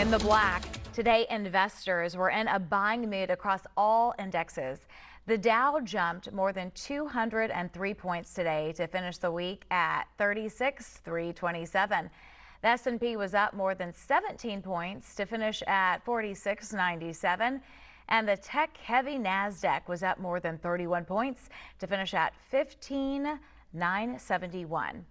In the black, today investors were in a buying mood across all indexes. The Dow jumped more than 203 points today to finish the week at 36,327. The S&P was up more than 17 points to finish at 4697. And the tech-heavy Nasdaq was up more than 31 points to finish at 15,971.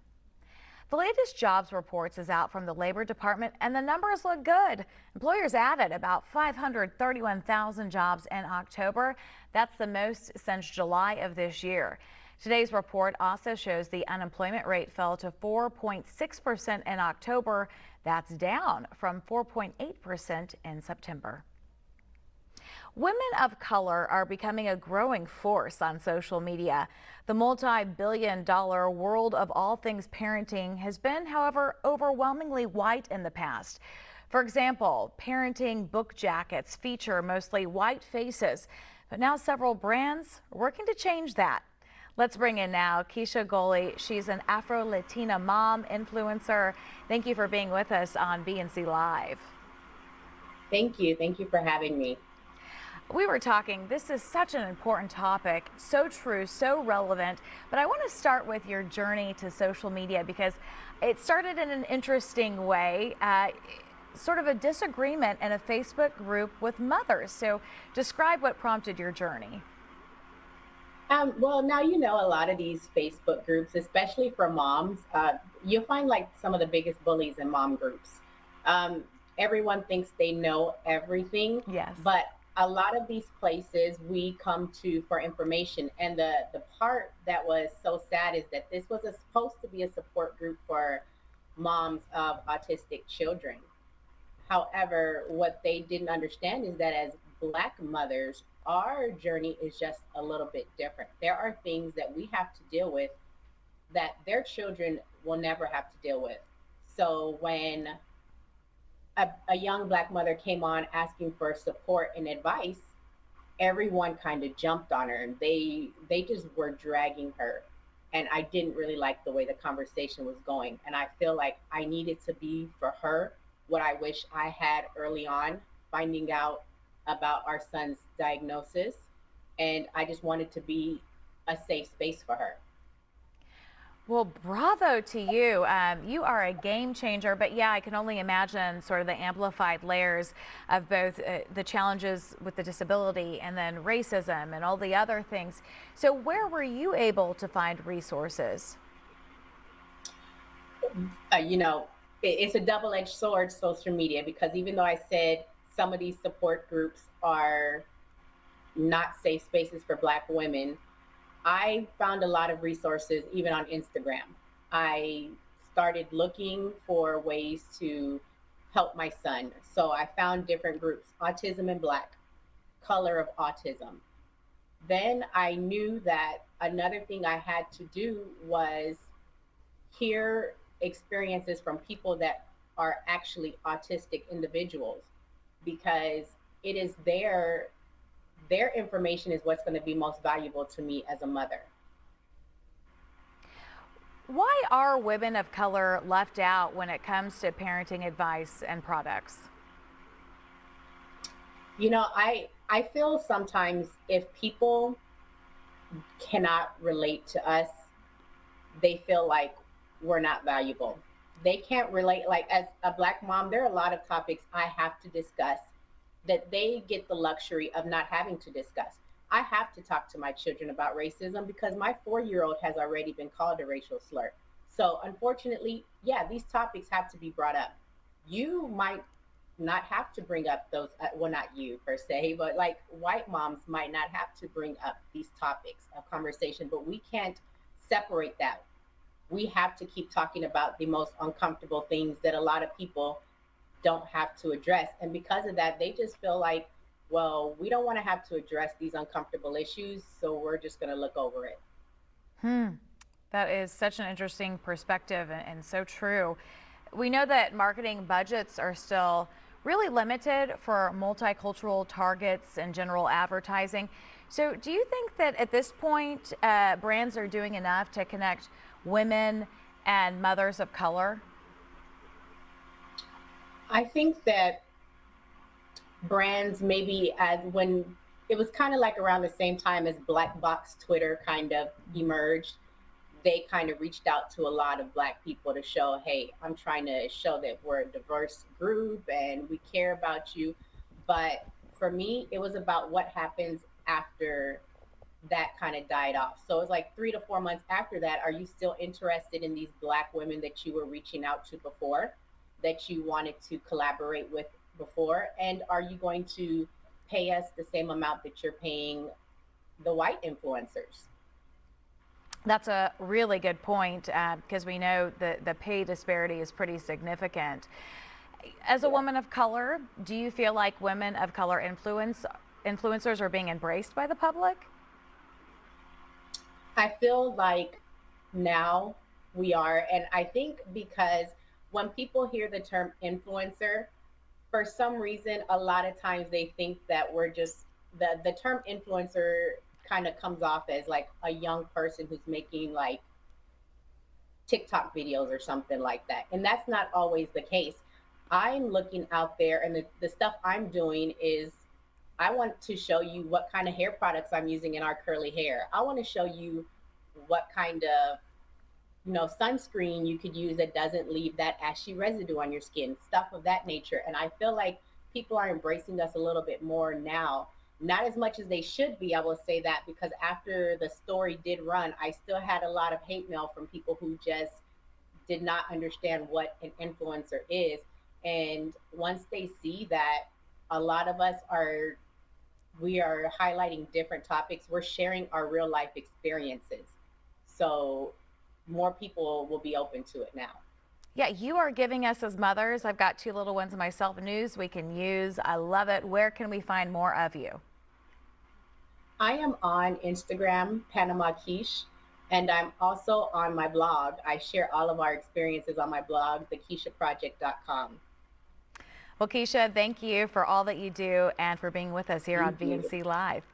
The latest jobs reports is out from the Labor Department, and the numbers look good. Employers added about 531,000 jobs in October. That's the most since July of this year. Today's report also shows the unemployment rate fell to 4.6% in October. That's down from 4.8% in September. Women of color are becoming a growing force on social media. The multi-billion-dollar world of all things parenting has been, however, overwhelmingly white in the past. For example, parenting book jackets feature mostly white faces, but now several brands are working to change that. Let's bring in now Keisha Goley. She's an Afro-Latina mom influencer. Thank you for being with us on BNC Live. Thank you. Thank you for having me. We were talking, this is such an important topic, so true, so relevant, but I want to start with your journey to social media because it started in an interesting way, sort of a disagreement in a Facebook group with mothers. So describe what prompted your journey. Well, now you know a lot of these Facebook groups, especially for moms, you'll find like some of the biggest bullies in mom groups. Um, Everyone thinks they know everything, Yes. but a lot of these places we come to for information. And the part that was so sad is that this was supposed to be a support group for moms of autistic children. However, what they didn't understand is that as Black mothers, our journey is just a little bit different. There are things that we have to deal with that their children will never have to deal with. So when a young Black mother came on asking for support and advice, everyone kind of jumped on her and they just were dragging her. And I didn't really like the way the conversation was going. And I feel like I needed to be for her what I wish I had early on, finding out about our son's diagnosis. And I just wanted to be a safe space for her. Well, bravo to you. You are a game changer, but yeah, I can only imagine sort of the amplified layers of both the challenges with the disability and then racism and all the other things. So where were you able to find resources? You know, it's a double-edged sword, social media, because even though I said some of these support groups are not safe spaces for Black women, I found a lot of resources even on Instagram. I started looking for ways to help my son. So I found different groups, Autism in Black, Color of Autism. Then I knew that another thing I had to do was hear experiences from people that are actually autistic individuals, because it is their information is what's going to be most valuable to me as a mother. Why are women of color left out when it comes to parenting advice and products? You know, I feel sometimes if people cannot relate to us, they feel like we're not valuable. They can't relate. Like as a Black mom, there are a lot of topics I have to discuss that they get the luxury of not having to discuss. I have to talk to my children about racism because my 4-year-old has already been called a racial slur. So unfortunately, yeah, these topics have to be brought up. You might not have to bring up those, well, not you per se, but like white moms might not have to bring up these topics of conversation, but we can't separate that. We have to keep talking about the most uncomfortable things that a lot of people don't have to address. And because of that, they just feel like, well, we don't want to have to address these uncomfortable issues, so we're just going to look over it. That is such an interesting perspective and so true. We know that marketing budgets are still really limited for multicultural targets and general advertising. So do you think that at this point, brands are doing enough to connect women and mothers of color? I think that brands maybe as when it was kind of like around the same time as Black Box Twitter kind of emerged, they kind of reached out to a lot of Black people to show, hey, I'm trying to show that we're a diverse group and we care about you. But for me, it was about what happens after that kind of died off. So it's like 3 to 4 months after that, are you still interested in these Black women that you were reaching out to before, that you wanted to collaborate with before? And are you going to pay us the same amount that you're paying the white influencers? That's a really good point because we know the pay disparity is pretty significant. As a Yeah. woman of color, do you feel like women of color influencers are being embraced by the public? I feel like now we are, and I think because when people hear the term influencer, for some reason, a lot of times they think that we're just the term influencer kind of comes off as like a young person who's making like TikTok videos or something like that. And that's not always the case. I'm looking out there, and the stuff I'm doing is I want to show you what kind of hair products I'm using in our curly hair. I want to show you what kind of sunscreen you could use that doesn't leave that ashy residue on your skin, stuff of that nature. And I feel like people are embracing us a little bit more now. Not as much as they should be, I will say that, because after the story did run, I still had a lot of hate mail from people who just did not understand what an influencer is. And once they see that a lot of us are we are highlighting different topics, we're sharing our real life experiences. So more people will be open to it now. Yeah, you are giving us as mothers. I've got two little ones myself, news we can use. I love it. Where can we find more of you? I am on Instagram, Panama Quiche, and I'm also on my blog. I share all of our experiences on my blog, thekeishaproject.com. Well, Keisha, thank you for all that you do and for being with us here on Thank you. VNC Live.